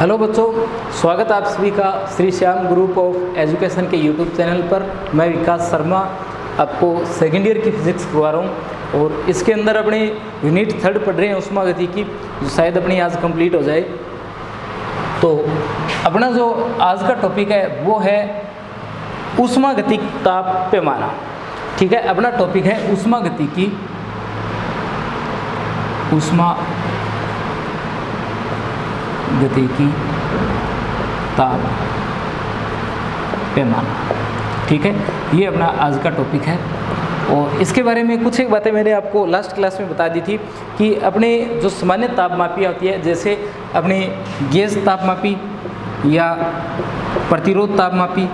Hello बच्चों, स्वागत आप सभी का Shri Shyam group of education के यूट्यूब चैनल पर। मैं विकास शर्मा आपको सेकेंड ईयर की फिजिक्स करवा रहा हूँ और इसके अंदर अपने यूनिट 3 पढ़ रहे हैं उष्मागतिकी, जो शायद अपनी आज कंप्लीट हो जाए। तो अपना जो आज का टॉपिक है वो है उष्मागतिक ताप पैमाना। ठीक है, अपना टॉपिक है उष्मागतिकी, उष्मागतिकी ताप पैमाना। ठीक है, ये अपना आज का टॉपिक है। और इसके बारे में कुछ एक बातें मैंने आपको लास्ट क्लास में बता दी थी कि अपने जो सामान्य तापमापियाँ होती है, जैसे अपने गैस तापमापी या प्रतिरोध तापमापी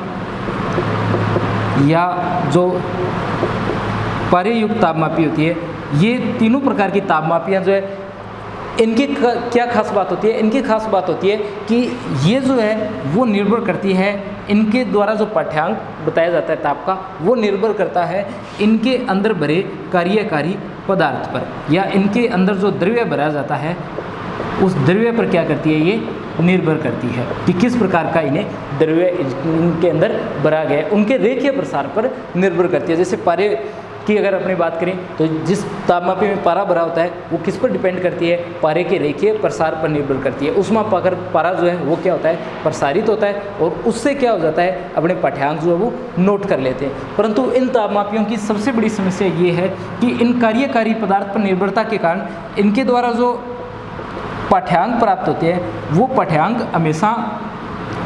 या जो पारेयुक्त तापमापी होती है, ये तीनों प्रकार की तापमापियाँ जो है इनकी क्या खास बात होती है? इनकी खास बात होती है कि ये जो है वो निर्भर करती है, इनके द्वारा जो पाठ्यांक बताया जाता है ताप का, वो निर्भर करता है इनके अंदर भरे कार्यकारी पदार्थ पर, या इनके अंदर जो द्रव्य भरा जाता है उस द्रव्य पर क्या करती है, ये निर्भर करती है कि किस प्रकार का इन्हें द्रव्य इनके अंदर भरा गया है, उनके रेखीय प्रसार पर निर्भर करती है। जैसे पारे की अगर अपनी बात करें तो जिस तापमापी में पारा भरा होता है वो किस पर डिपेंड करती है? पारे के रेखीय प्रसार पर निर्भर करती है। उसमें पाकर पारा जो है वो क्या होता है? प्रसारित होता है और उससे क्या हो जाता है? अपने पाठ्यांक जो है वो नोट कर लेते हैं। परंतु इन तापमापियों की सबसे बड़ी समस्या ये है कि इन कार्यकारी पदार्थ पर निर्भरता के कारण इनके द्वारा जो पाठ्यांक प्राप्त होते हैं वो पाठ्यांक हमेशा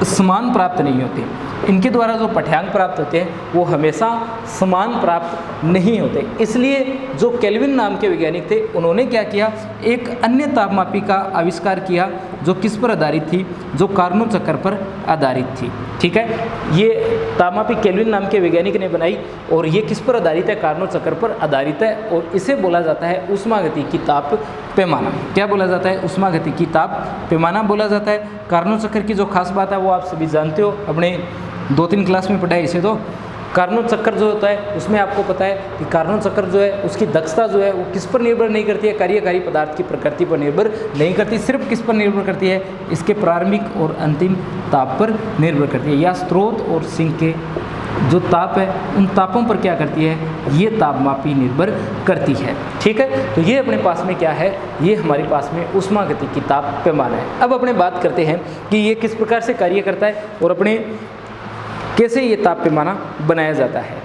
समान प्राप्त नहीं होते। इनके द्वारा जो पाठ्यांक प्राप्त होते हैं वो हमेशा समान प्राप्त नहीं होते। इसलिए जो केल्विन नाम के वैज्ञानिक थे, उन्होंने क्या किया, एक अन्य तापमापी का आविष्कार किया जो किस पर आधारित थी? जो कार्नोट चक्र पर आधारित थी। ठीक है, ये तापमापी केल्विन नाम के वैज्ञानिक ने बनाई और ये किस पर आधारित है? कार्नोट चक्र पर आधारित है और इसे बोला जाता है उष्मागतिकी ताप पैमाना। क्या बोला जाता है? उष्मागतिकी ताप पैमाना बोला जाता है। कार्नोट चक्र की जो खास बात है वो आप सभी जानते हो, अपने 2-3 क्लास में पढ़ा है इसे। तो कार्नोट चक्र जो होता है उसमें आपको पता है कि कार्नोट चक्र जो है उसकी दक्षता जो है वो किस पर निर्भर नहीं करती है? कार्यकारी पदार्थ की प्रकृति पर निर्भर नहीं करती, सिर्फ किस पर निर्भर करती है? इसके प्रारंभिक और अंतिम ताप पर निर्भर करती है, या स्रोत और सिंक के जो ताप है उन तापों पर क्या करती है? ये तापमापी निर्भर करती है। ठीक है, तो ये अपने पास में क्या है? ये हमारे पास में उष्मागतिकी ताप पैमाना है। अब अपने बात करते हैं कि ये किस प्रकार से कार्य करता है और अपने कैसे ये ताप पैमाना बनाया जाता है।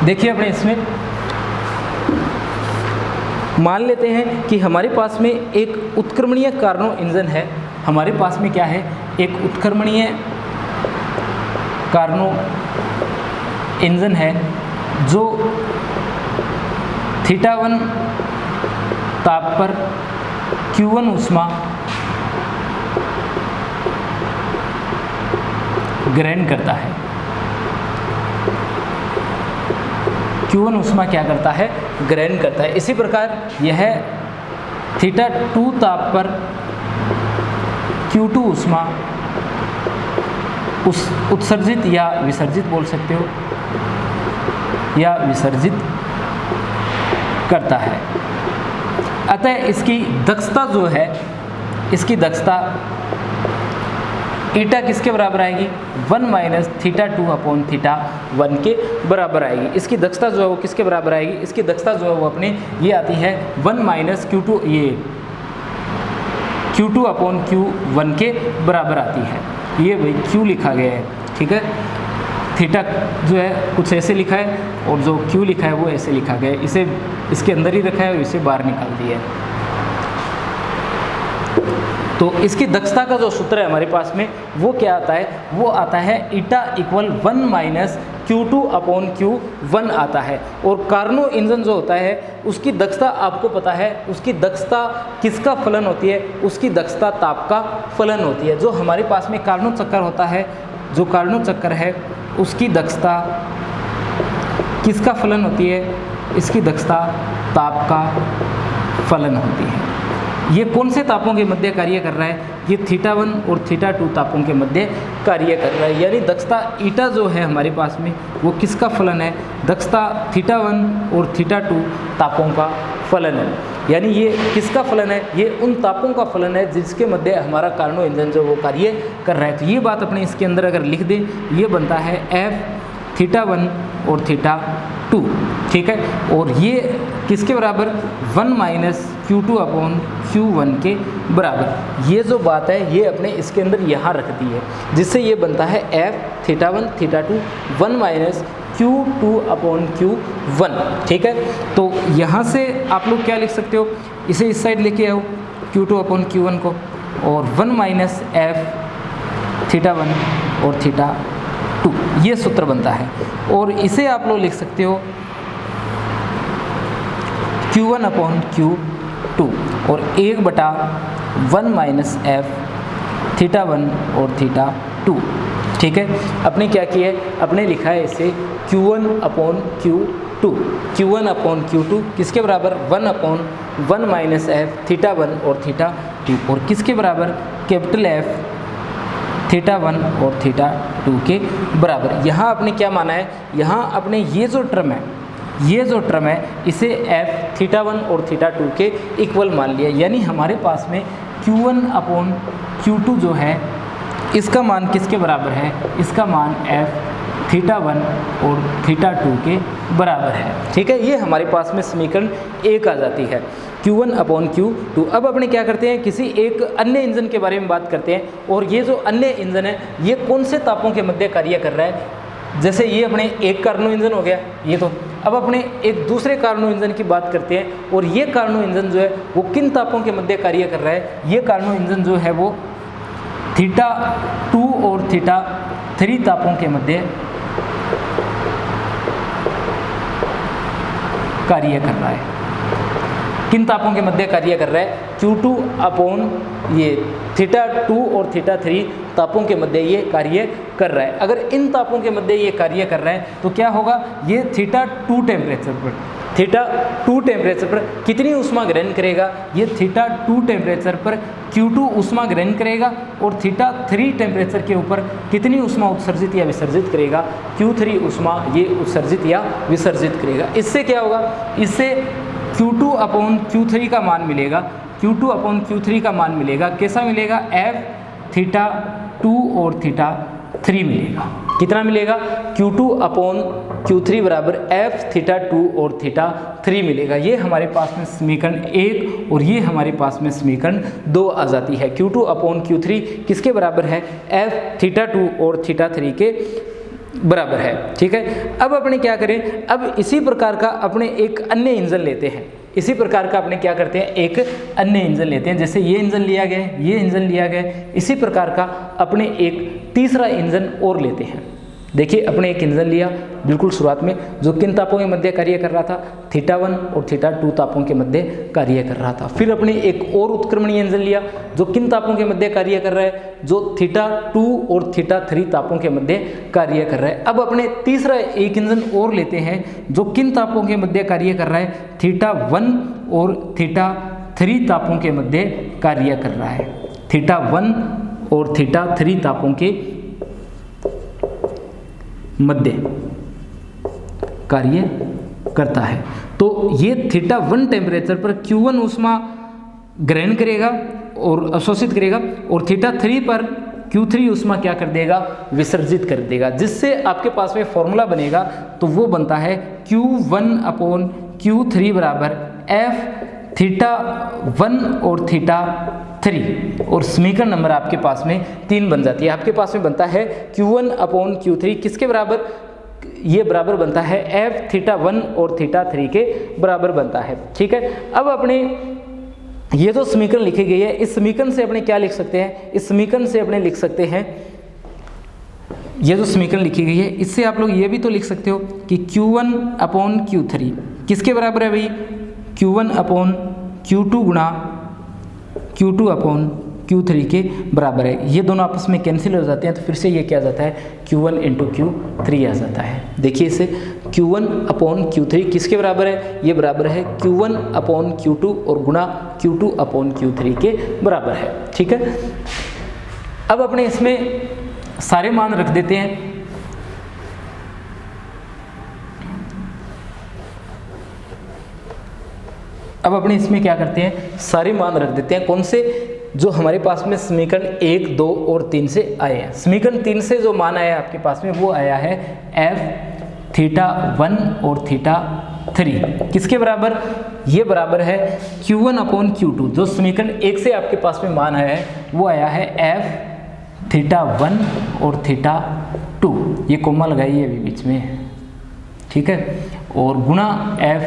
देखिए, अपने इसमें मान लेते हैं कि हमारे पास में एक उत्क्रमणीय कार्नो इंजन है। हमारे पास में क्या है? एक उत्क्रमणीय कार्नो इंजन है जो θ1 ताप पर Q1 ऊष्मा ग्रहण करता है। Q1 ऊष्मा क्या करता है? ग्रहण करता है। इसी प्रकार यह θ2 ताप पर Q2 ऊष्मा उत्सर्जित या विसर्जित बोल सकते हो, या विसर्जित करता है। अतः इसकी दक्षता जो है, इसकी दक्षता ईटा किसके बराबर आएगी? 1 माइनस θ2/θ1 के बराबर आएगी। इसकी दक्षता जो है वो किसके बराबर आएगी? इसकी दक्षता जो है वो अपने ये आती है 1 माइनस Q2, ये Q2/Q1 के बराबर आती है। ये भाई Q लिखा गया है। ठीक है, थीटा जो है कुछ ऐसे लिखा है और जो Q लिखा है वो ऐसे लिखा गया है। इसे इसके अंदर ही रखा है और इसे बाहर निकाल दिया है। तो इसकी दक्षता का जो सूत्र है हमारे पास में वो क्या आता है? वो आता है ईटा इक्वल 1 माइनस Q2/Q1 आता है। और कार्नो इंजन जो होता है उसकी दक्षता आपको पता है, उसकी दक्षता किसका फलन होती है? उसकी दक्षता ताप का फलन होती है। जो हमारे पास में कार्नो चक्र होता है, जो कार्नो चक्र है उसकी दक्षता किसका फलन होती है? इसकी दक्षता ताप का फलन होती है। ये कौन से तापों के मध्य कार्य कर रहा है? ये θ1 और θ2 तापों के मध्य कार्य कर रहा है। यानी दक्षता ईटा जो है हमारे पास में वो किसका फलन है? दक्षता θ1 और θ2 तापों का फलन है। यानी ये किसका फलन है, ये उन तापों का फलन है जिसके मध्य हमारा कार्नो इंजन जो वो कार्य कर रहा है। तो ये बात अपने इसके अंदर अगर लिख दें, ये बनता है F θ1 और θ2, ठीक है। और ये किसके बराबर, 1 माइनस Q2 अपॉन Q1 के बराबर। ये जो बात है ये अपने इसके अंदर यहाँ रख दी है, जिससे ये बनता है F θ1 θ2 1 minus Q2 upon Q1, ठीक है। तो यहाँ से आप लोग क्या लिख सकते हो, इसे इस साइड लेके आओ Q2 अपॉन Q1 को, और 1 माइनस F θ1 और θ2, ये सूत्र बनता है। और इसे आप लोग लिख सकते हो Q1 अपॉन Q2 और 1/1 माइनस F θ1 और θ2, ठीक है। अपने क्या किया है, अपने लिखा है इसे Q1 upon Q2, Q1 upon Q2 किसके बराबर, 1/1 माइनस F θ1 और θ2, और किसके बराबर, कैपिटल F θ1 और θ2 के बराबर। यहाँ आपने क्या माना है, यहाँ आपने ये जो टर्म है इसे F θ1 और θ2 के इक्वल मान लिया, यानी हमारे पास में Q1 अपॉन Q2 जो है इसका मान किसके बराबर है, इसका मान F θ1 और θ2 के बराबर है, ठीक है। ये हमारे पास में समीकरण 1 आ जाती है, Q1 अपॉन Q2। अब अपने क्या करते हैं, किसी एक अन्य इंजन के बारे में बात करते हैं, और ये जो अन्य इंजन है ये कौन से तापों के मध्य कार्य कर रहा है। जैसे ये अपने एक कार्नो इंजन हो गया ये, तो अब अपने एक दूसरे कार्नो इंजन की बात करते हैं, और ये कार्नो इंजन जो है वो किन तापों के मध्य कार्य कर रहा है। ये कार्नो इंजन जो है वो θ2 और θ3 तापों के मध्य कार्य कर रहा है। किन तापों के मध्य कार्य कर रहा है, Q2 अपॉन ये θ2 और θ3 तापों के मध्य ये कार्य कर रहा है। अगर इन तापों के मध्य ये कार्य कर रहा है तो क्या होगा, ये θ2 टेम्परेचर पर कितनी ऊष्मा ग्रहण करेगा, ये θ2 टेम्परेचर पर Q2 ऊष्मा ग्रहण करेगा, और θ3 टेम्परेचर के ऊपर कितनी ऊष्मा उत्सर्जित या विसर्जित करेगा, Q3 ऊष्मा ये उत्सर्जित या विसर्जित करेगा। इससे क्या होगा, इससे Q2 अपॉन Q3 का मान मिलेगा, Q2 अपॉन Q3 का मान मिलेगा, कैसा मिलेगा, F θ2 और θ3 मिलेगा। कितना मिलेगा, Q2 अपॉन Q3 बराबर F θ2 और θ3 मिलेगा। ये हमारे पास में समीकरण 1 और ये हमारे पास में समीकरण 2 आ जाती है। Q2 अपॉन Q3 किसके बराबर है, F θ2 और θ3 के बराबर है, ठीक है। अब अपने क्या करें, अब इसी प्रकार का अपने एक अन्य इंजन लेते हैं, इसी प्रकार का अपने क्या करते हैं, एक अन्य इंजन लेते हैं। जैसे ये इंजन लिया गया, ये इंजन लिया गया, इसी प्रकार का अपने एक तीसरा इंजन और लेते हैं। देखिए अपने एक इंजन लिया बिल्कुल शुरुआत में, जो किन तापों के मध्य कार्य कर रहा था, θ1 और θ2 तापों के मध्य कार्य कर रहा था। फिर अपने एक और उत्क्रमणीय इंजन लिया जो किन तापों के मध्य कार्य कर रहा है, जो θ2 और θ3 तापों के मध्य कार्य कर रहा है। अब अपने तीसरा एक इंजन और लेते हैं जो किन तापों के मध्य कार्य कर रहा है, θ1 और θ3 तापों के मध्य कार्य कर रहा है, θ1 और θ3 तापों के मध्य कार्य करता है। तो ये θ1 टेम्परेचर पर Q1 ऊष्मा ग्रहण करेगा और अवशोषित करेगा, और θ3 पर Q3 ऊष्मा क्या कर देगा, विसर्जित कर देगा, जिससे आपके पास में फॉर्मूला बनेगा। तो वो बनता है Q1 अपॉन Q3 बराबर F θ1 और θ3, और समीकरण नंबर आपके पास में 3 बन जाती है। आपके पास में बनता है Q1 अपॉन Q3 किसके बराबर, ये बराबर बनता है F θ1 और θ3 के बराबर बनता है, ठीक है। अब अपने ये जो समीकरण लिखी गई है, इस समीकरण से अपने क्या लिख सकते हैं, इस समीकरण से अपने लिख सकते हैं, ये जो समीकरण लिखी गई है इससे आप लोग ये भी तो लिख सकते हो कि Q1 अपॉन Q3 किसके बराबर है भाई, Q1 अपॉन Q2 गुणा Q2 अपॉन Q3 के बराबर है। ये दोनों आपस में कैंसिल हो जाते हैं, तो फिर से ये क्या आ जाता है, Q1 इंटू Q3 आ जाता है। देखिए इसे Q1 अपॉन Q3 किसके बराबर है, ये बराबर है Q1 अपॉन Q2 और गुणा Q2 अपॉन Q3 के बराबर है, ठीक है। अब अपने इसमें सारे मान रख देते हैं। अब अब अपने इसमें क्या करते हैं, सारे मान रख देते हैं। कौन से? जो हमारे पास में समीकरण 1, 2 और 3 से आए हैं। समीकरण 3 से जो मान आया आपके पास में वो आया है f θ1 और θ3 किसके बराबर? ये बराबर है Q1/Q2। जो समीकरण 1 से आपके पास में मान आया है वो आया है f θ1 और θ2। ये कोमा लगाइए अभी बीच में, ठीक है, और गुणा f,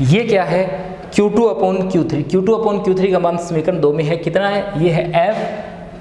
ये क्या है? Q2/Q3। Q2/Q3 का मान समीकरण 2 में है, कितना है? ये है f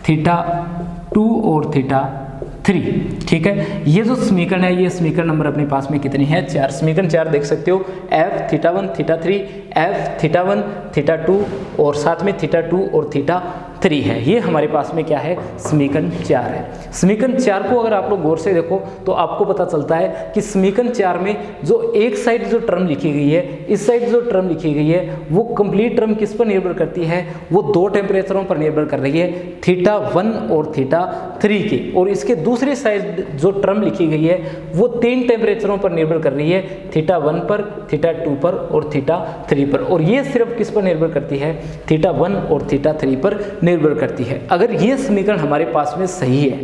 θ2 और θ3, ठीक है। ये जो समीकरण है, ये समीकरण नंबर अपने पास में कितनी है? 4। समीकरण 4 देख सकते हो, f θ1 θ3, f θ1 θ2 और साथ में θ2 और θ3 है। ये हमारे पास में क्या है? समीकरण 4 है। समीकरण 4 को अगर आप लोग गौर से देखो तो आपको पता चलता है कि समीकरण 4 में जो एक साइड जो टर्म लिखी गई है, इस साइड जो टर्म लिखी गई है, वो कंप्लीट टर्म किस पर निर्भर करती है? वो दो टेम्परेचरों पर निर्भर कर रही है, θ1 और θ3 के। और इसके दूसरी साइड जो टर्म लिखी गई है वो 3 टेम्परेचरों पर निर्भर कर रही है, θ1 पर, θ2 पर और θ3 पर। और ये सिर्फ किस पर निर्भर करती है? θ1 और θ3 पर निर्भर करती है। अगर ये समीकरण हमारे पास में सही है,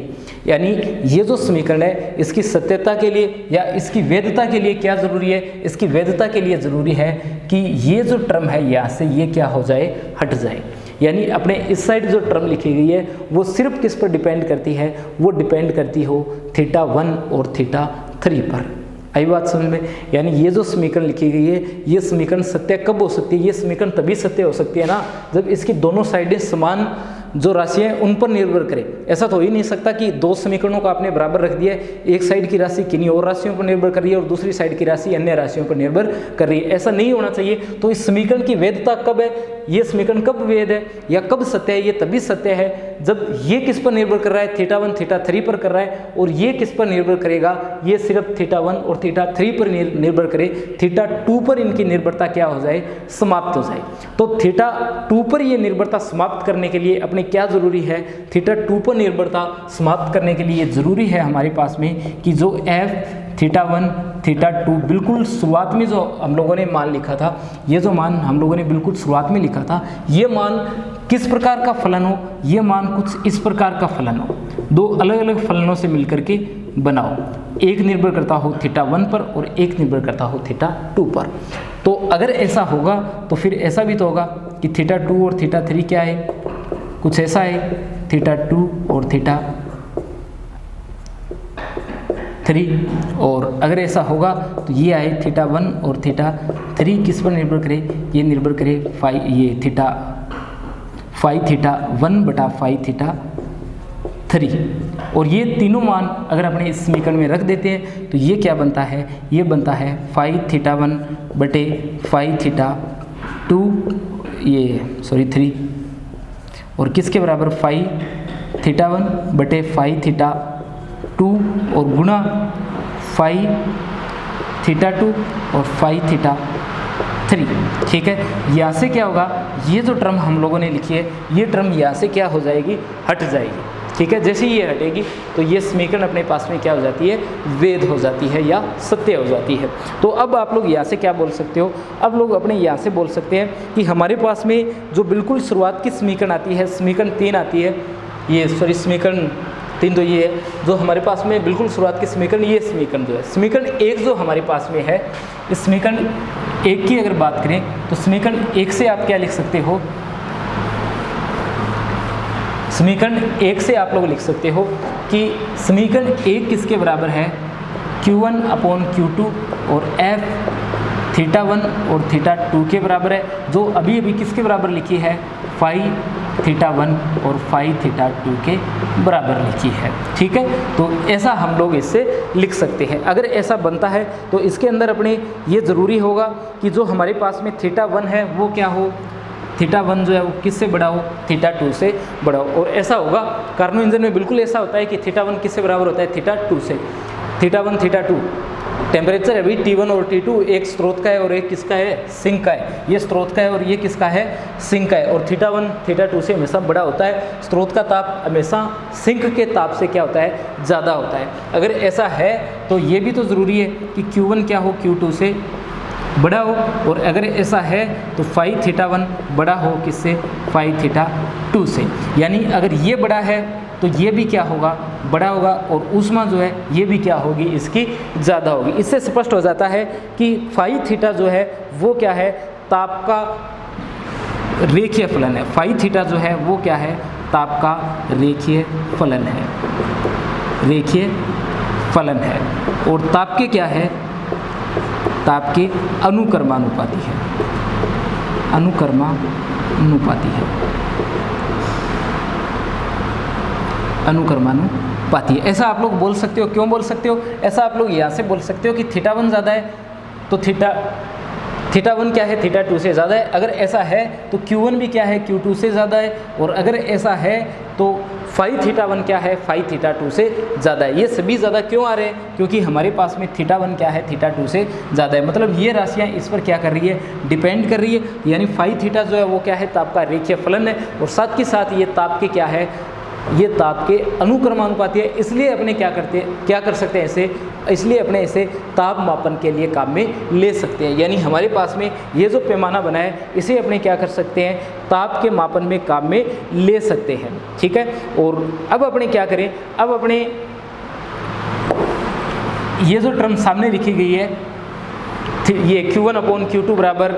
यानी ये जो समीकरण है, इसकी सत्यता के लिए या इसकी वैधता के लिए क्या जरूरी है? इसकी वैधता के लिए जरूरी है कि ये जो टर्म है यहाँ से ये क्या हो जाए? हट जाए। यानी अपने इस साइड जो टर्म लिखी गई है वो सिर्फ किस पर डिपेंड करती है? वो डिपेंड करती हो θ1 और θ3 पर। आई बात समझ में? यानी ये जो समीकरण लिखी गई है, ये समीकरण सत्य कब हो सकती है? ये समीकरण तभी सत्य हो सकती है ना जब इसकी दोनों साइडें समान जो राशियां हैं उन पर निर्भर करें। ऐसा तो हो ही नहीं सकता कि दो समीकरणों को आपने बराबर रख दिया है, एक साइड की राशि किन्हीं और राशियों पर निर्भर कर रही है और दूसरी साइड की राशि अन्य राशियों पर निर्भर कर रही है। ऐसा नहीं होना चाहिए। तो इस समीकरण की वैधता कब है? ये समीकरण कब वैध है या कब सत्य है? ये तभी सत्य है जब ये किस पर निर्भर कर रहा है? θ1 θ3 पर कर रहा है। और ये किस पर निर्भर करेगा? ये सिर्फ θ1 और θ3 पर निर्भर करे, θ2 पर इनकी निर्भरता क्या हो जाए? समाप्त हो जाए। तो θ2 पर ये निर्भरता समाप्त करने के लिए अपने क्या जरूरी है? θ2 पर निर्भरता समाप्त करने के लिए जरूरी है हमारे पास में कि जो f θ1 θ2 बिल्कुल शुरुआत में जो हम लोगों ने मान लिखा था, ये जो मान हम लोगों ने बिल्कुल शुरुआत में लिखा था, ये मान किस प्रकार का फलन हो? ये मान कुछ इस प्रकार का फलन हो। दो अलग अलग फलनों से मिलकर के बनाओ, एक निर्भर करता हो θ1 पर और एक निर्भर करता हो θ2 पर। तो अगर ऐसा होगा तो फिर ऐसा भी तो होगा कि θ2 और θ3 क्या है? कुछ ऐसा है, θ2 और θ3। और अगर ऐसा होगा तो ये आए θ1 और θ3 किस पर निर्भर करे? ये निर्भर करे फाई θ1 बटा फाई θ3। और ये तीनों मान अगर अपने इस समीकरण में रख देते हैं तो ये क्या बनता है? ये बनता है फाई θ1 बटे फाई θ2, ये 3, और किसके बराबर? फाई θ1 बटे फाई θ2 और गुणा फाई θ2 और फाई θ3, ठीक है। यहाँ से क्या होगा? ये जो टर्म हम लोगों ने लिखी है, ये टर्म यहाँ से क्या हो जाएगी? हट जाएगी, ठीक है। जैसे ही ये हटेगी तो ये समीकरण अपने पास में क्या हो जाती है? वैध हो जाती है या सत्य हो जाती है। तो अब आप लोग यहाँ से क्या बोल सकते हो? अब लोग अपने यहाँ से बोल सकते हैं कि हमारे पास में जो बिल्कुल शुरुआत की समीकरण आती है, समीकरण 3 आती है, ये समीकरण 3 तो ये है जो हमारे पास में बिल्कुल शुरुआत की समीकरण, ये समीकरण जो है समीकरण 1 जो हमारे पास में है, इस समीकरण 1 की अगर बात करें तो समीकरण 1 से आप क्या लिख सकते हो? समीकरण 1 से आप लोग लिख सकते हो कि समीकरण 1 किसके बराबर है? Q1/Q2 और f θ1 और θ2 के बराबर है, जो अभी अभी किसके बराबर लिखी है? फाई θ1 और फाई θ2 के बराबर लिखी है, ठीक है। तो ऐसा हम लोग इससे लिख सकते हैं। अगर ऐसा बनता है तो इसके अंदर अपने ये ज़रूरी होगा कि जो हमारे पास में θ1 है वो क्या हो? θ1 जो है वो किससे बड़ा हो? θ2 से बड़ा हो। और ऐसा होगा, कार्नो इंजन में बिल्कुल ऐसा होता है कि θ1 किससे बराबर होता है? θ2 से। θ1 θ2 टेम्परेचर अभी T1 और T2 एक स्रोत का है और एक किसका है? सिंक का है। ये स्रोत का है और ये किसका है? सिंक का है। और θ1 θ2 से हमेशा बड़ा होता है। स्रोत का ताप हमेशा सिंक के ताप से क्या होता है? ज़्यादा होता है। अगर ऐसा है तो ये भी तो ज़रूरी है कि Q1 क्या हो? Q2 से बड़ा हो, और अगर ऐसा है तो फाई थीटा 1 बड़ा हो किससे, फाई थीटा 2 से। यानी अगर ये बड़ा है तो ये भी क्या होगा, बड़ा होगा, और ऊष्मा जो है ये भी क्या होगी, इसकी ज़्यादा होगी। इससे स्पष्ट हो जाता है कि फाई थीटा जो है वो क्या है, ताप का रेखीय फलन है। फाई थीटा जो है वो क्या है, ताप का रेखीय फलन है, रेखीय फलन है। और ताप के क्या है, ताप के अनुक्रमानुपाती है, अनुक्रमानुपाती है, अनुक्रमानुपाती है। ऐसा आप लोग बोल सकते हो, क्यों बोल सकते हो ऐसा, आप लोग यहाँ से बोल सकते हो कि थीटा 1 ज़्यादा है तो थीटा 1 क्या है, थीटा 2 से ज़्यादा है। अगर ऐसा है तो Q1 भी क्या है, Q2 से ज़्यादा है। और अगर ऐसा है तो फाई थीटा 1 क्या है, फाई थीटा 2 से ज़्यादा है। ये सभी ज़्यादा क्यों आ रहे हैं, क्योंकि हमारे पास में थीटा 1 क्या है, थीटा 2 से ज़्यादा है। मतलब ये राशियाँ इस पर क्या कर रही है, डिपेंड कर रही है। यानी फाई थीटा जो है वो क्या है, ताप का रेखीय फलन है, और साथ के साथ ये ताप के क्या है, ये ताप के अनुक्रमानुपाती है। इसलिए अपने क्या कर सकते हैं इसे, इसलिए अपने इसे ताप मापन के लिए काम में ले सकते हैं। यानी हमारे पास में ये जो पैमाना बना है इसे अपने क्या कर सकते हैं, ताप के मापन में काम में ले सकते हैं। ठीक है। और अब अपने क्या करें, अब अपने ये जो टर्म सामने लिखी गई है, ये Q1/Q2 बराबर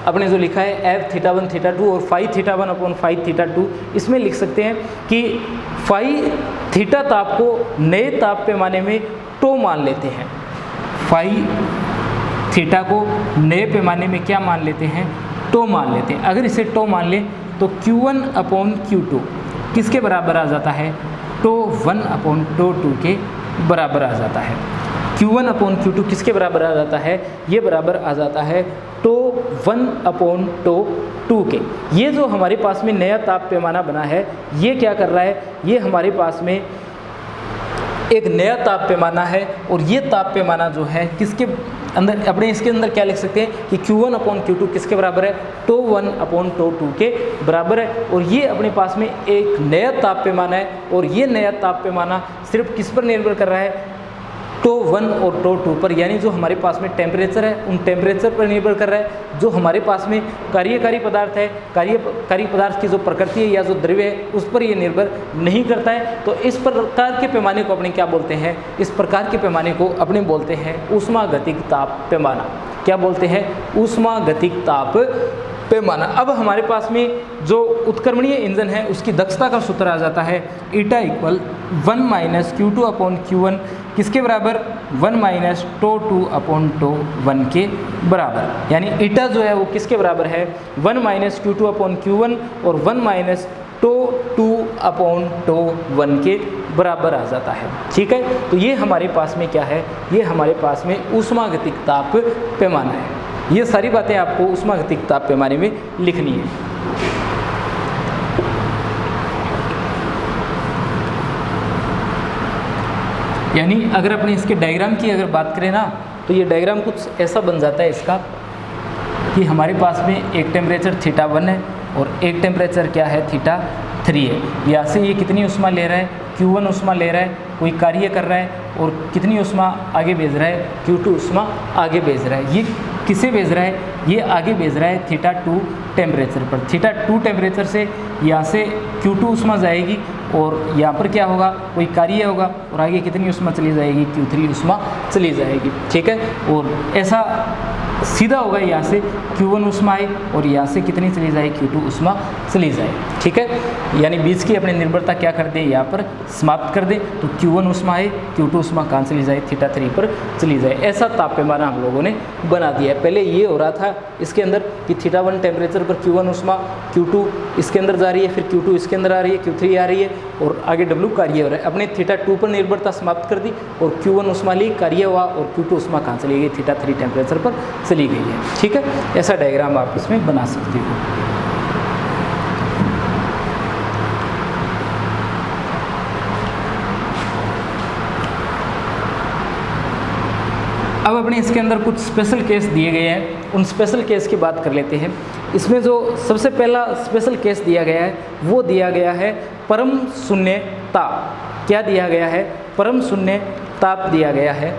अपने जो लिखा है एफ थीटा 1 थीटा 2 और फाई थीटा 1/फाई थीटा 2, इसमें लिख सकते हैं कि फाई थीटा ताप को नए ताप पैमाने में टो मान लेते हैं। फाई थीटा को नए पैमाने में क्या मान लेते हैं, टो मान लेते हैं। अगर इसे टो मान लें तो Q1/Q2 किसके बराबर आ जाता है, टो 1/टो 2 के बराबर आ जाता है। Q1/Q2 किसके बराबर आ जाता है, ये बराबर आ जाता है टो 1/टो 2 के। ये जो हमारे पास में नया ताप पैमाना बना है, ये क्या कर रहा है, ये हमारे पास में एक नया ताप पैमाना है। और ये ताप पैमाना जो है किसके अंदर, अपने इसके अंदर क्या लिख सकते हैं कि Q1/Q2 किसके बराबर है, टो 1/टो 2 के बराबर है। और ये अपने पास में एक नया ताप पैमाना है, और ये नया ताप पैमाना सिर्फ किस पर निर्भर कर रहा है, टो 1 और टो 2 पर। यानी जो हमारे पास में टेम्परेचर है उन टेम्परेचर पर निर्भर कर रहा है। जो हमारे पास में कार्यकारी पदार्थ है, कार्यकारी पदार्थ की जो प्रकृति है या जो द्रव्य है उस पर ये निर्भर नहीं करता है। तो इस प्रकार के पैमाने को अपने क्या बोलते हैं, इस प्रकार के पैमाने को अपने बोलते हैं ऊष्मागतिक ताप पैमाना। क्या बोलते हैं, ऊष्मागतिक ताप पैमाना। अब हमारे पास में जो उत्क्रमणीय इंजन है उसकी दक्षता का सूत्र आ जाता है ईटा इक्वल 1 - Q2/Q1 किसके बराबर, 1 - टो 2/टो 1 के बराबर। यानी ईटा जो है वो किसके बराबर है, 1 - Q2/Q1 और 1 - टो 2/टो 1 के बराबर आ जाता है। ठीक है। तो ये हमारे पास में क्या है, ये हमारे पास में ऊष्मागतिक ताप पैमाना है। ये सारी बातें आपको ऊष्मागतिक ताप पैमाने में लिखनी है। यानी अगर अपने इसके डायग्राम की अगर बात करें ना, तो ये डायग्राम कुछ ऐसा बन जाता है इसका कि हमारे पास में एक टेम्परेचर थीटा 1 है और एक टेम्परेचर क्या है, थीटा 3 है। यहाँ से ये कितनी ऊष्मा ले रहा है, Q1 ऊष्मा ले रहा है, कोई कार्य कर रहा है, और कितनी ऊष्मा आगे भेज रहा है, Q2 ऊष्मा आगे भेज रहा है। ये किसे भेज रहा है, ये आगे भेज रहा है थीटा 2 टेम्परेचर पर। थीटा 2 टेम्परेचर से यहाँ से Q2 ऊष्मा जाएगी, और यहाँ पर क्या होगा, कोई कार्य होगा, और आगे कितनी ऊष्मा चली जाएगी, Q3 ऊष्मा चली जाएगी। ठीक है। और ऐसा सीधा होगा, यहाँ से Q1 ऊष्मा आए और यहाँ से कितनी चली जाए, Q2 ऊष्मा चली जाए। ठीक है। यानी बीच की अपनी निर्भरता क्या कर दे, यहाँ पर समाप्त कर दे। तो Q1 ऊष्मा आए, Q2 ऊष्मा कहाँ चली जाए, थीटा 3 पर चली जाए। ऐसा ताप पैमाना हम लोगों ने बना दिया है। पहले ये हो रहा था इसके अंदर कि थीटा 1 टेम्परेचर पर Q1 ऊष्मा, Q2 इसके अंदर जा रही है, फिर Q2 इसके अंदर आ रही है, Q3 आ रही है, और आगे W कार्य हो रहा है। अपने थीटा 2 पर निर्भरता समाप्त कर दी और Q1 ऊष्मा ली, कार्य हुआ, और Q2 ऊष्मा कहाँ चली गई, थीटा 3 टेम्परेचर पर चली गई है। ठीक है। ऐसा डायग्राम आप इसमें बना सकते हो। अब अपने इसके अंदर कुछ स्पेशल केस दिए गए हैं, उन स्पेशल केस की बात कर लेते हैं। इसमें जो सबसे पहला स्पेशल केस दिया गया है वो दिया गया है परम शून्य ताप। क्या दिया गया है, परम शून्य ताप दिया गया है।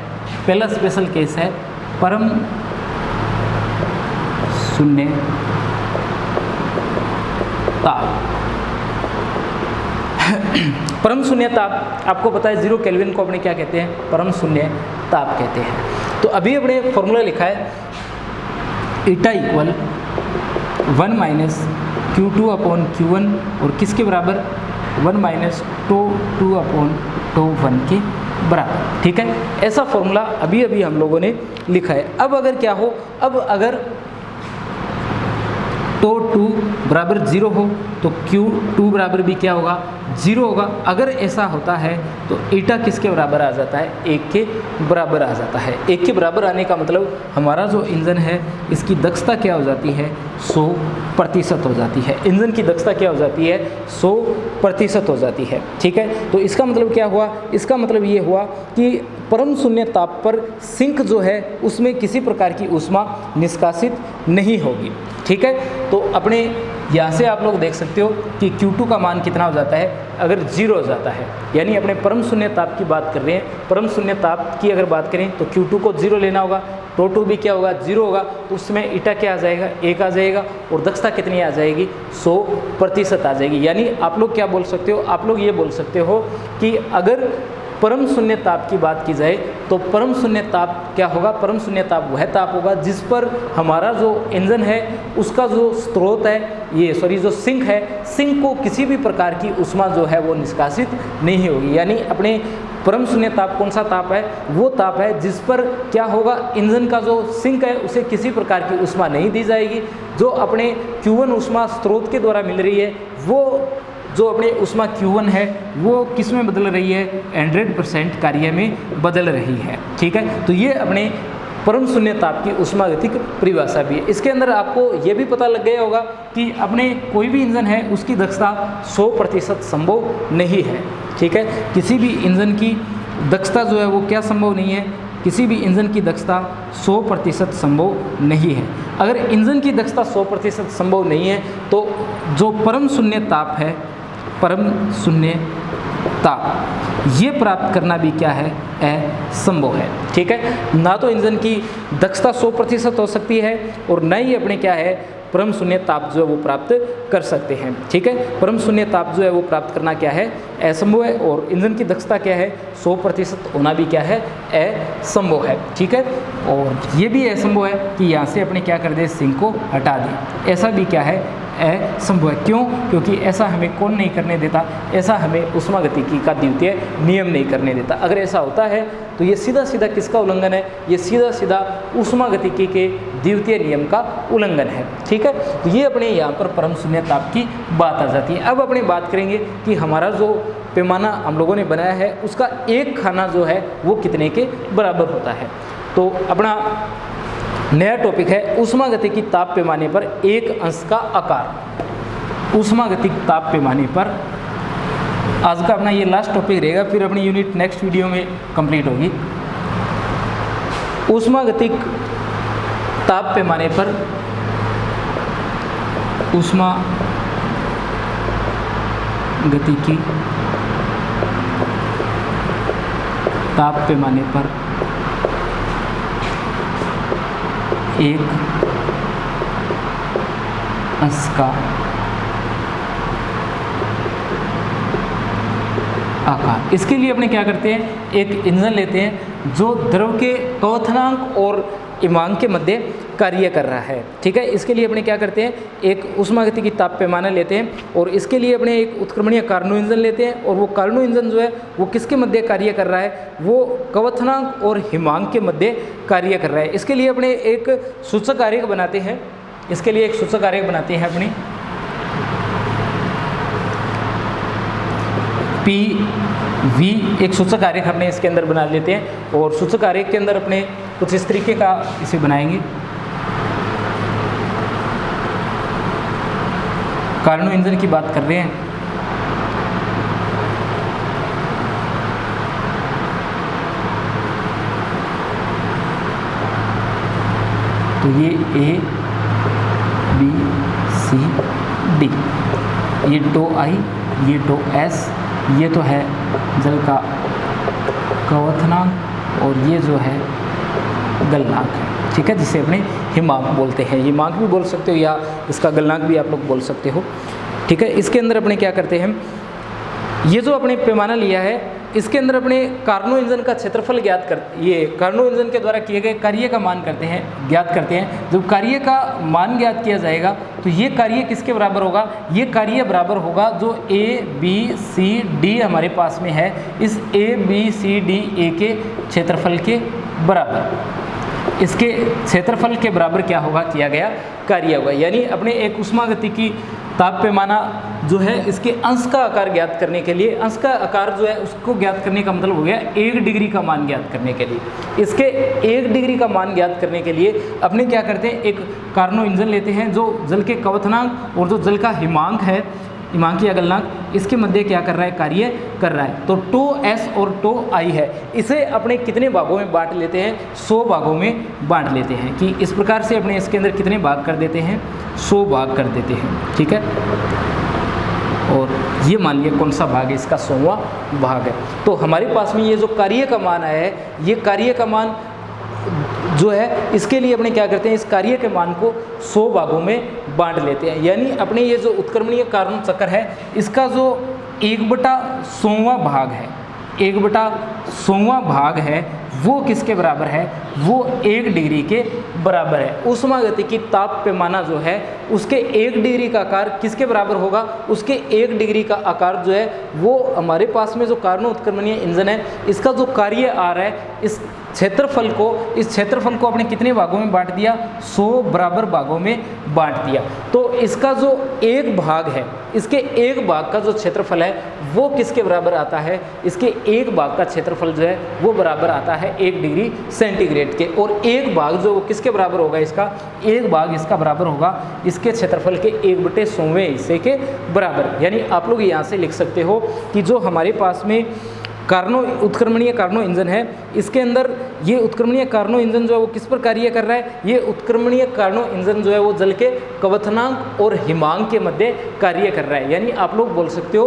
पहला स्पेशल केस है परम शून्य ताप। परम शून्य ताप आपको पता है 0 केल्विन को अपने क्या कहते हैं, परम शून्य ताप कहते हैं। तो अभी अपने फॉर्मूला लिखा है ईटा equal 1 minus Q2 upon Q1 और किसके बराबर 1 माइनस τ2 अपॉन τ1 के बराबर। ठीक है, ऐसा फॉर्मूला अभी अभी हम लोगों ने लिखा है। अब अगर क्या हो, अब अगर τ2 बराबर 0 हो तो Q2 बराबर भी क्या होगा, 0 होगा। अगर ऐसा होता है तो ईटा किसके बराबर आ जाता है, 1 के बराबर आ जाता है। 1 के बराबर आने का मतलब हमारा जो इंजन है इसकी दक्षता क्या हो जाती है, 100% हो जाती है। इंजन की दक्षता क्या हो जाती है, 100% हो जाती है। ठीक है, तो इसका मतलब क्या हुआ, इसका मतलब ये हुआ कि परम शून्य ताप पर सिंक जो है उसमें किसी प्रकार की ऊष्मा निष्कासित नहीं होगी। ठीक है, तो अपने यहाँ से आप लोग देख सकते हो कि Q2 का मान कितना हो जाता है, अगर 0 हो जाता है, यानी अपने परम शून्य ताप की बात कर रहे हैं। परम शून्य ताप की अगर बात करें तो Q2 को 0 लेना होगा, τ2 भी क्या होगा, 0 होगा। तो उसमें ईटा क्या आ जाएगा, 1 आ जाएगा और दक्षता कितनी आ जाएगी, 100% आ जाएगी। यानी आप लोग क्या बोल सकते हो, आप लोग ये बोल सकते हो कि अगर परम शून्य ताप की बात की जाए तो परम शून्य ताप क्या होगा, परम शून्य ताप वह ताप होगा जिस पर हमारा जो इंजन है उसका जो स्रोत है, जो सिंक है, सिंक को किसी भी प्रकार की ऊष्मा जो है वो निष्कासित नहीं होगी। यानी अपने परम शून्य ताप कौन सा ताप है, वो ताप है जिस पर क्या होगा, इंजन का जो सिंक है उसे किसी प्रकार की ऊष्मा नहीं दी जाएगी। जो अपने Q1 ऊष्मा स्रोत के द्वारा मिल रही है, वो जो अपने ऊष्मा Q1 है वो किस में बदल रही है, 100% कार्य में बदल रही है। ठीक है, तो ये अपने परम शून्य ताप की ऊष्मागतिक परिभाषा भी है। इसके अंदर आपको ये भी पता लग गया होगा कि अपने कोई भी इंजन है उसकी दक्षता 100% संभव नहीं है। ठीक है, किसी भी इंजन की दक्षता जो है वो क्या संभव नहीं है, किसी भी इंजन की दक्षता 100% संभव नहीं है। अगर इंजन की दक्षता 100% संभव नहीं है तो जो परम शून्य ताप है, परम शून्य ताप, ये प्राप्त करना भी क्या है, असंभव है। ठीक है, ना तो इंजन की दक्षता 100% हो सकती है और न ही अपने क्या है परम शून्य ताप जो है वो प्राप्त कर सकते हैं। ठीक है, परम शून्य ताप जो है वो प्राप्त करना क्या है, असंभव है। और इंजन की दक्षता क्या है, 100% होना भी क्या है, असंभव है। ठीक है, और ये भी असंभव है कि यहाँ से अपने क्या कर दे, सिंक को हटा दें, ऐसा भी क्या है, असंभव है। क्यों, क्योंकि ऐसा हमें कौन नहीं करने देता, ऐसा हमें ऊष्मागतिकी का द्वितीय नियम नहीं करने देता। अगर ऐसा होता है तो ये सीधा सीधा किसका उल्लंघन है, ये सीधा सीधा ऊष्मागतिकी के द्वितीय नियम का उल्लंघन है। ठीक है, तो ये अपने यहाँ पर परम शून्य ताप की बात आ जाती है। अब अपने बात करेंगे कि हमारा जो पैमाना हम लोगों ने बनाया है उसका एक खाना जो है वो कितने के बराबर होता है। तो अपना नया टॉपिक है ऊष्मागतिकी ताप पैमाने पर एक अंश का आकार। ऊष्मागतिक ताप पैमाने पर आज का अपना ये लास्ट टॉपिक रहेगा, फिर अपनी यूनिट नेक्स्ट वीडियो में कंप्लीट होगी। ऊष्मागतिक ताप पैमाने पर ऊष्मागतिकी ताप पैमाने पर एक अंश का आकार। इसके लिए अपने क्या करते हैं, एक इंजन लेते हैं जो द्रव के क्वथनांक और इमांग के मध्य कार्य कर रहा है। ठीक है, इसके लिए अपने क्या करते हैं, एक ऊष्मागतिकी ताप पैमाना लेते हैं और इसके लिए अपने एक उत्क्रमणीय कार्नो इंजन लेते हैं और वो कार्नो इंजन जो है वो किसके मध्य कार्य कर रहा है, वो क्वथनांक और हिमांक के मध्य कार्य कर रहा है। इसके लिए अपने एक सूचक आरेख बनाते हैं, इसके लिए एक सूचक आरेख बनाते हैं अपनी PV, एक सूचक आरेख अपने इसके अंदर बना लेते हैं और सूचक आरेख के अंदर अपने कुछ इस तरीके का इसे बनाएंगे। कार्नो इंजन की बात कर रहे हैं, तो ये A B C D, ये τI, ये τS, ये तो है जल का क्वथनांक और ये जो है गलनांक है। ठीक है, जिसे अपने हिमांक बोलते हैं। हिमांक भी बोल सकते हो या इसका गलनांक भी आप लोग बोल सकते हो। ठीक है, इसके अंदर अपने क्या करते हैं, ये जो अपने पैमाना लिया है इसके अंदर अपने कार्नो इंजन का क्षेत्रफल ज्ञात कर, ये कार्नो इंजन के द्वारा किए गए कार्य का मान ज्ञात करते हैं। जब कार्य का मान ज्ञात किया जाएगा तो ये कार्य किसके बराबर होगा, ये कार्य बराबर होगा जो ABCD हमारे पास में है, इस ABCDA के क्षेत्रफल के बराबर, इसके क्षेत्रफल के बराबर क्या होगा, किया गया कार्य होगा। यानी अपने एक उष्मागतिकी ताप पैमाना जो है इसके अंश का आकार ज्ञात करने के लिए, अंश का आकार जो है उसको ज्ञात करने का मतलब हो गया 1 डिग्री का मान ज्ञात करने के लिए। इसके 1 डिग्री का मान ज्ञात करने के लिए अपने क्या करते हैं, एक कार्नो इंजन लेते हैं जो जल के क्वथनांक और जो जल का हिमांक है, हिमांक या गलनांक, इसके मध्य क्या कर रहा है, कार्य कर रहा है। तो τS और τI है, इसे अपने कितने भागों में बांट लेते हैं, 100 भागों में बांट लेते हैं। कि इस प्रकार से अपने इसके अंदर कितने भाग कर देते हैं, 100 भाग कर देते हैं। ठीक है, और ये मान लिया कौन सा भाग है, इसका 100वां भाग है। तो हमारे पास में ये जो कार्य का मान आया है, ये कार्य का मान जो है इसके लिए अपने क्या करते हैं, इस कार्य के मान को 100 भागों में बांट लेते हैं। यानी अपने ये जो उत्क्रमणीय कार्नो चक्र है इसका जो 1/100वां भाग है, 1/100वां भाग है वो किसके बराबर है, वो 1 डिग्री के बराबर है। उष्मागतिकी ताप पैमाना जो है उसके 1 डिग्री का आकार किसके बराबर होगा, उसके 1 डिग्री का आकार जो है वो हमारे पास में जो कार्नो उत्क्रमणीय इंजन है इसका जो कार्य आ रहा है, इस क्षेत्रफल को अपने कितने भागों में बांट दिया, 100 बराबर भागों में बांट दिया। तो इसका जो एक भाग है, इसके एक भाग का जो क्षेत्रफल है वो किसके बराबर आता है, इसके एक भाग का क्षेत्रफल जो है वो बराबर आता है 1 डिग्री सेंटीग्रेड के। और एक भाग जो वो किसके बराबर होगा, इसका एक भाग इसका बराबर होगा इसके क्षेत्रफल के 1/100वें हिस्से के बराबर। यानी आप लोग यहाँ से लिख सकते हो कि जो हमारे पास में उत्क्रमणीय कार्नो इंजन है, इसके अंदर ये उत्क्रमणीय कार्नो इंजन जो है वो किस पर कार्य कर रहा है, ये उत्क्रमणीय कार्नो इंजन जो है वो जल के क्वथनांक और हिमांक के मध्य कार्य कर रहा है। यानी आप लोग बोल सकते हो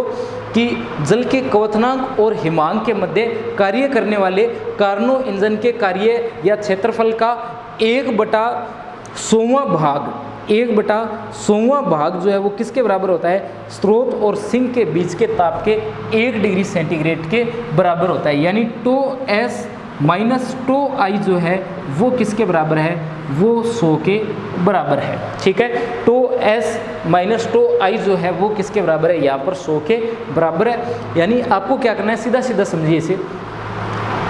कि जल के क्वथनांक और हिमांक के मध्य कार्य करने वाले कार्नो इंजन के कार्य या क्षेत्रफल का 1/100वां भाग, 1/100वां भाग जो है वो किसके बराबर होता है, स्रोत और सिंक के बीच के ताप के 1 डिग्री सेंटीग्रेड के बराबर होता है। यानी τS माइनस τI जो है वो किसके बराबर है, वो 100 के बराबर है। ठीक है, τS माइनस τI जो है वो किसके बराबर है, यहाँ पर 100 के बराबर है। यानी आपको क्या करना है, सीधा सीधा समझिए इसे,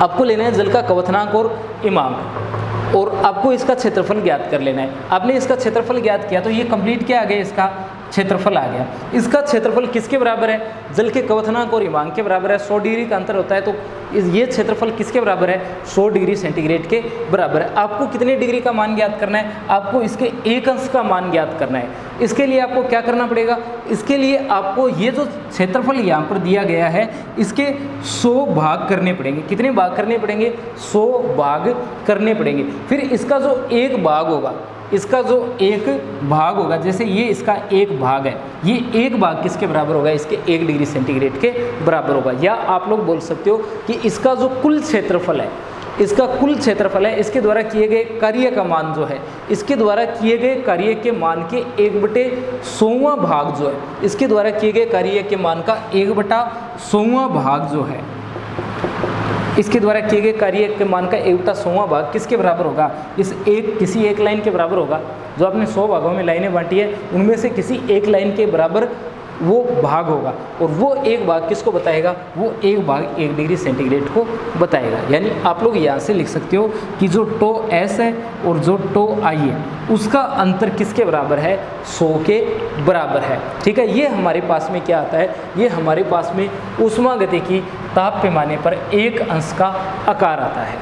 आपको लेना है जल का क्वथनांक और हिमांक और आपको इसका क्षेत्रफल ज्ञात कर लेना है। आपने इसका क्षेत्रफल ज्ञात किया तो ये कंप्लीट क्या आ गया, इसका क्षेत्रफल आ गया। इसका क्षेत्रफल किसके बराबर है, जल के क्वथनांक और हिमांक के बराबर है। 100 डिग्री का अंतर होता है तो ये क्षेत्रफल किसके बराबर है, 100 डिग्री सेंटीग्रेड के बराबर है। आपको कितने डिग्री का मान ज्ञात करना है, आपको इसके एक अंश का मान ज्ञात करना है। इसके लिए आपको क्या करना पड़ेगा, इसके लिए आपको ये जो क्षेत्रफल यहाँ पर दिया गया है इसके 100 भाग करने पड़ेंगे। कितने भाग करने पड़ेंगे, 100 भाग करने पड़ेंगे। फिर इसका जो एक भाग होगा, इसका जो एक भाग होगा, जैसे ये इसका एक भाग है, ये एक भाग किसके बराबर होगा, इसके 1 डिग्री सेंटीग्रेड के बराबर होगा। या आप लोग बोल सकते हो कि इसका जो कुल क्षेत्रफल है, इसका कुल क्षेत्रफल है, इसके द्वारा किए गए कार्य का मान जो है, इसके द्वारा किए गए कार्य के मान के 1/100वां भाग जो है, इसके द्वारा किए गए कार्य के मान का 1/100वां भाग जो है, इसके द्वारा किए गए कार्य के मान का 1/100वां भाग किसके बराबर होगा, किसी एक लाइन के बराबर होगा। जो आपने 100 भागों में लाइनें बांटी है उनमें से किसी एक लाइन के बराबर वो भाग होगा और वो एक भाग किसको बताएगा, वो एक भाग 1 डिग्री सेंटीग्रेड को बताएगा। यानी आप लोग यहाँ से लिख सकते हो कि जो τS है और जो τI है उसका अंतर किसके बराबर है, 100 के बराबर है। ठीक है, ये हमारे पास में क्या आता है, ये हमारे पास में ऊष्मागतिकी ताप पैमाने पर एक अंश का आकार आता है।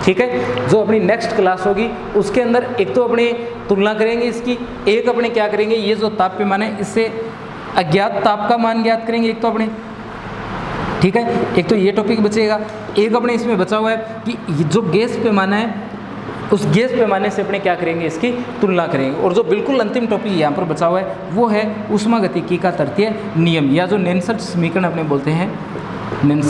ठीक है, जो अपनी नेक्स्ट क्लास होगी उसके अंदर एक तो अपने तुलना करेंगे इसकी, एक अपने क्या करेंगे, ये जो ताप पैमाना है इससे अज्ञात ताप का मान ज्ञात करेंगे एक तो अपने। ठीक है, एक तो ये टॉपिक बचेगा। एक अपने इसमें बचा हुआ है कि जो गैस पैमाना है उस गैस पैमाने से अपने क्या करेंगे, इसकी तुलना करेंगे। और जो बिल्कुल अंतिम टॉपिक यहाँ पर बचा हुआ है वो है ऊष्मागतिकी का तृतीय नियम, या जो नेल्सन समीकरण अपने बोलते हैं, नेल्सन